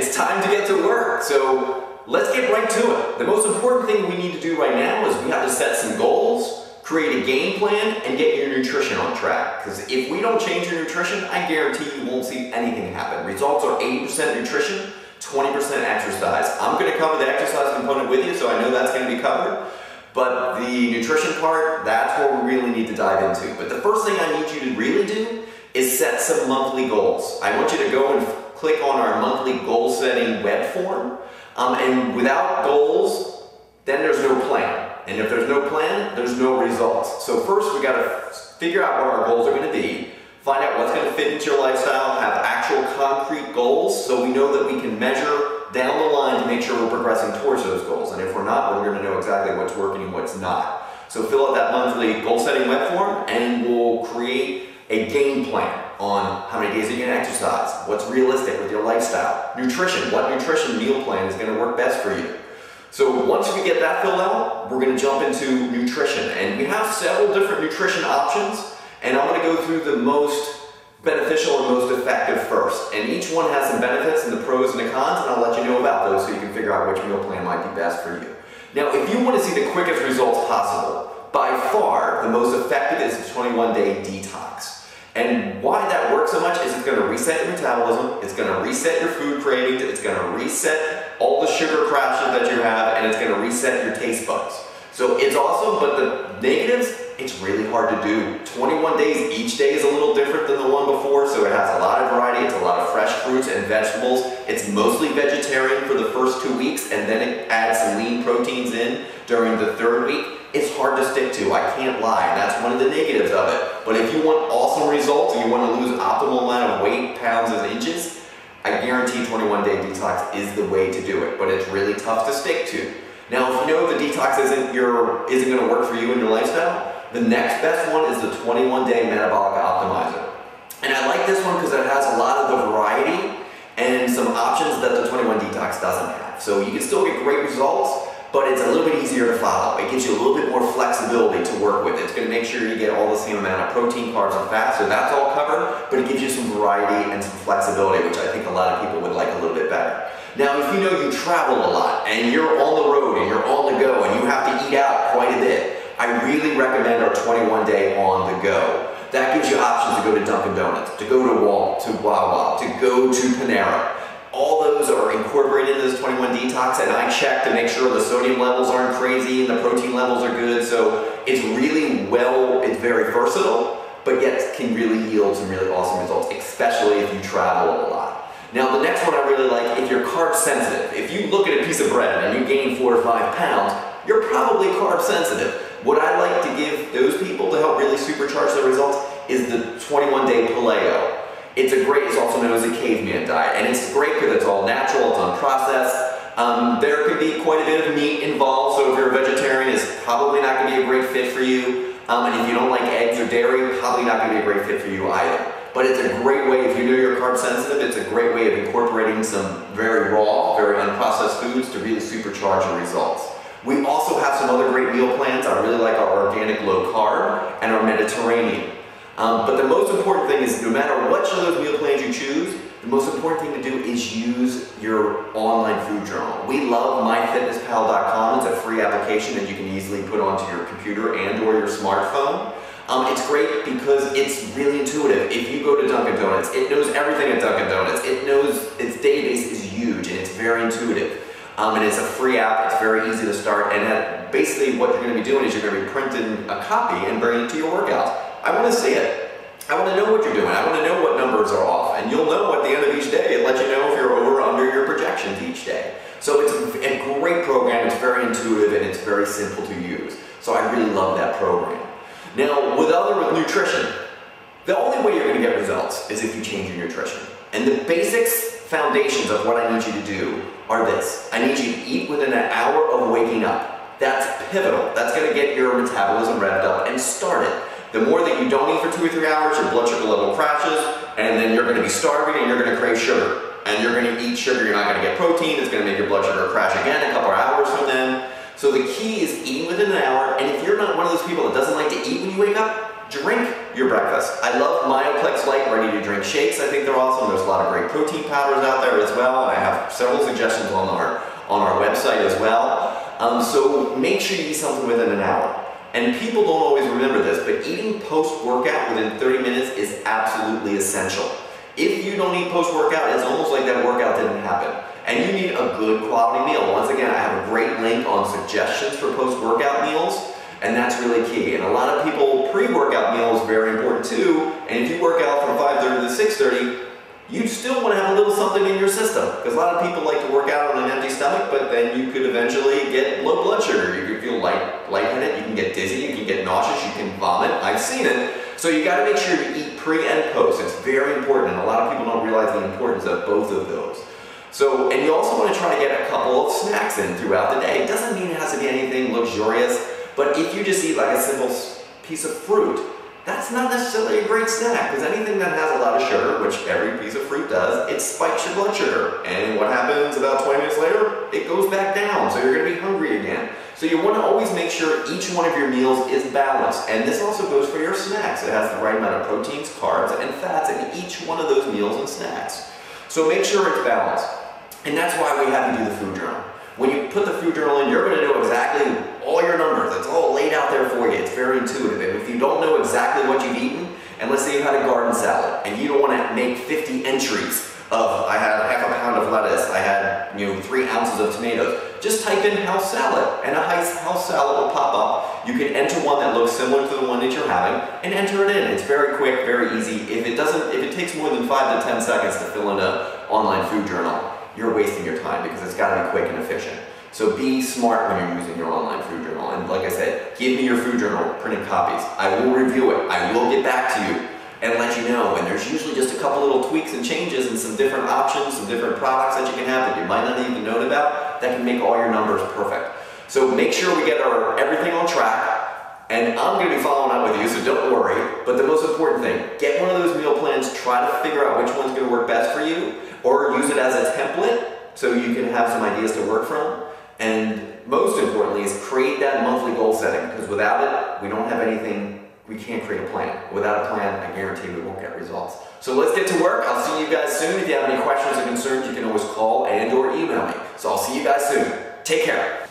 it's time to get to work. So let's get right to it. The most important thing we need to do right now is we have to set some goals, create a game plan, and get your nutrition on track. Because if we don't change your nutrition, I guarantee you won't see anything happen. Results are 80% nutrition, 20% exercise. I'm going to cover the exercise component with you, so I know that's going to be covered. But the nutrition part, that's what we really need to dive into. But the first thing I need you to really do is set some monthly goals. I want you to go and click on our monthly goal setting web form. And without goals, then there's no plan. And if there's no plan, there's no results. So first we got to figure out what our goals are going to be, find out what's going to fit into your lifestyle, have actual concrete goals so we know that we can measure down the line to make sure we're progressing towards those goals. And if we're not, we're going to know exactly what's working and what's not. So fill out that monthly goal setting web form and we'll create a game plan on how many days are you going to exercise, what's realistic with your lifestyle, nutrition, what nutrition meal plan is going to work best for you. So once we get that filled out, we're going to jump into nutrition. And we have several different nutrition options, and I'm going to go through the most beneficial and most effective first. And each one has some benefits and the pros and the cons, and I'll let you know about those so you can figure out which meal plan might be best for you. Now, if you want to see the quickest results possible, by far the most effective is the 21-day detox. And why that works so much is it's going to reset your metabolism, it's going to reset your food cravings, it's going to reset all the sugar crashes that you have, and it's going to reset your taste buds. So it's awesome, but the negatives, it's really hard to do. 21 days, each day is a little different than the one before, so it has a lot of variety, it's a lot of fresh fruits and vegetables. It's mostly vegetarian for the first 2 weeks, and then it adds some lean proteins in during the third week. It's hard to stick to, I can't lie, and that's one of the negatives of it. But if you want awesome results and you want to lose optimal amount of weight, pounds and inches, I guarantee 21-day detox is the way to do it, but it's really tough to stick to. Now, if you know the detox isn't going to work for you and your lifestyle, the next best one is the 21-day metabolic optimizer. And I like this one because it has a lot of the variety and some options that the 21 detox doesn't have. So you can still get great results, but it's a little bit easier to follow. It gives you a little bit more flexibility to work with. It's going to make sure you get all the same amount of protein, carbs, and fats, so that's all covered, but it gives you some variety and some flexibility, which I think a lot of people would like a little bit better. Now, if you know you travel a lot, and you're on the road, and you're on the go, and you have to eat out quite a bit, I really recommend our 21-day on the go. That gives you options to go to Dunkin' Donuts, to go to Wawa, to go to Panera. All those are incorporated into this 21 detox, and I check to make sure the sodium levels aren't crazy and the protein levels are good. So it's really it's very versatile, but yet can really yield some really awesome results, especially if you travel a lot. Now, the next one I really like, if you're carb sensitive. If you look at a piece of bread and you gain 4 or 5 pounds, you're probably carb sensitive. What I like to give those people to help really supercharge their results is the 21-day paleo. It's also known as a caveman diet, and it's great because it's all natural, it's unprocessed. There can be quite a bit of meat involved, so if you're a vegetarian, it's probably not going to be a great fit for you. And if you don't like eggs or dairy, probably not going to be a great fit for you either. But it's a great way, if you know you're carb sensitive, it's a great way of incorporating some very raw, very unprocessed foods to really supercharge your results. We also have some other great meal plans. I really like our organic low carb and our Mediterranean. But the most important thing is no matter which of those meal plans you choose, the most important thing to do is use your online food journal. We love myfitnesspal.com. It's a free application that you can easily put onto your computer and or your smartphone. It's great because it's really intuitive. If you go to Dunkin' Donuts, it knows everything at Dunkin' Donuts. It knows its database is huge and it's very intuitive. And it's a free app, it's very easy to start, and basically what you're going to be doing is you're going to be printing a copy and bringing it to your workouts. I want to see it. I want to know what you're doing. I want to know what numbers are off. And you'll know at the end of each day. It lets you know if you're over or under your projections each day. So it's a great program. It's very intuitive and it's very simple to use. So I really love that program. Now, with nutrition, the only way you're going to get results is if you change your nutrition. And the basics, foundations of what I need you to do are this. I need you to eat within an hour of waking up. That's pivotal. That's going to get your metabolism revved up and start it. The more that you don't eat for 2 or 3 hours, your blood sugar level crashes, and then you're going to be starving and you're going to crave sugar. And you're going to eat sugar, you're not going to get protein, it's going to make your blood sugar crash again a couple of hours from then. So the key is eating within an hour, and if you're not one of those people that doesn't like to eat when you wake up, drink your breakfast. I love Myoplex Light ready-to-drink shakes. I think they're awesome. There's a lot of great protein powders out there as well. I have several suggestions on our website as well. So make sure you eat something within an hour. And people don't always remember this, but eating post-workout within 30 minutes is absolutely essential. If you don't eat post-workout, it's almost like that workout didn't happen. And you need a good quality meal. Once again, I have a great link on suggestions for post-workout meals, and that's really key. And a lot of people, pre-workout meals very important too. And if you work out from 5:30 to 6:30, you still want to have a little something in your system, because a lot of people like to work out on an empty stomach, but then you could eventually get low blood sugar. You could feel lightheaded, you can get dizzy, you can get nauseous, you can vomit. I've seen it. So you got to make sure you eat pre and post. It's very important, and a lot of people don't realize the importance of both of those. So, and you also want to try to get a couple of snacks in throughout the day. It doesn't mean it has to be anything luxurious, but if you just eat like a simple piece of fruit, that's not necessarily a great snack, because anything that has a lot of sugar, which every piece of fruit does, it spikes your blood sugar. And what happens about 20 minutes later? It goes back down, so you're going to be hungry again. So you want to always make sure each one of your meals is balanced. And this also goes for your snacks. It has the right amount of proteins, carbs, and fats in each one of those meals and snacks. So make sure it's balanced. And that's why we have you do the food journal. When you put the food journal in, you're going to know exactly all your numbers. It's all laid out there for you. It's very intuitive. And if you don't know exactly what you've eaten, and let's say you had a garden salad, and you don't want to make 50 entries of, I had half a pound of lettuce, I had 3 ounces of tomatoes, just type in house salad, and a house salad will pop up. You can enter one that looks similar to the one that you're having, and enter it in. It's very quick, very easy. If it takes more than 5 to 10 seconds to fill in an online food journal, you're wasting your time, because it's got to be quick and efficient. So be smart when you're using your online food journal. And like I said, give me your food journal, printed copies. I will review it. I will get back to you and let you know. And there's usually just a couple little tweaks and changes and some different options, some different products that you can have that you might not even know about that can make all your numbers perfect. So make sure we get everything on track. And I'm going to be following up with you, so don't worry. But the most important thing, get one of those meal plans, try to figure out which one's going to work best for you, or use it as a template so you can have some ideas to work from. And most importantly is create that monthly goal setting, because without it, we don't have anything, we can't create a plan. Without a plan, I guarantee we won't get results. So let's get to work. I'll see you guys soon. If you have any questions or concerns, you can always call and or email me. So I'll see you guys soon. Take care.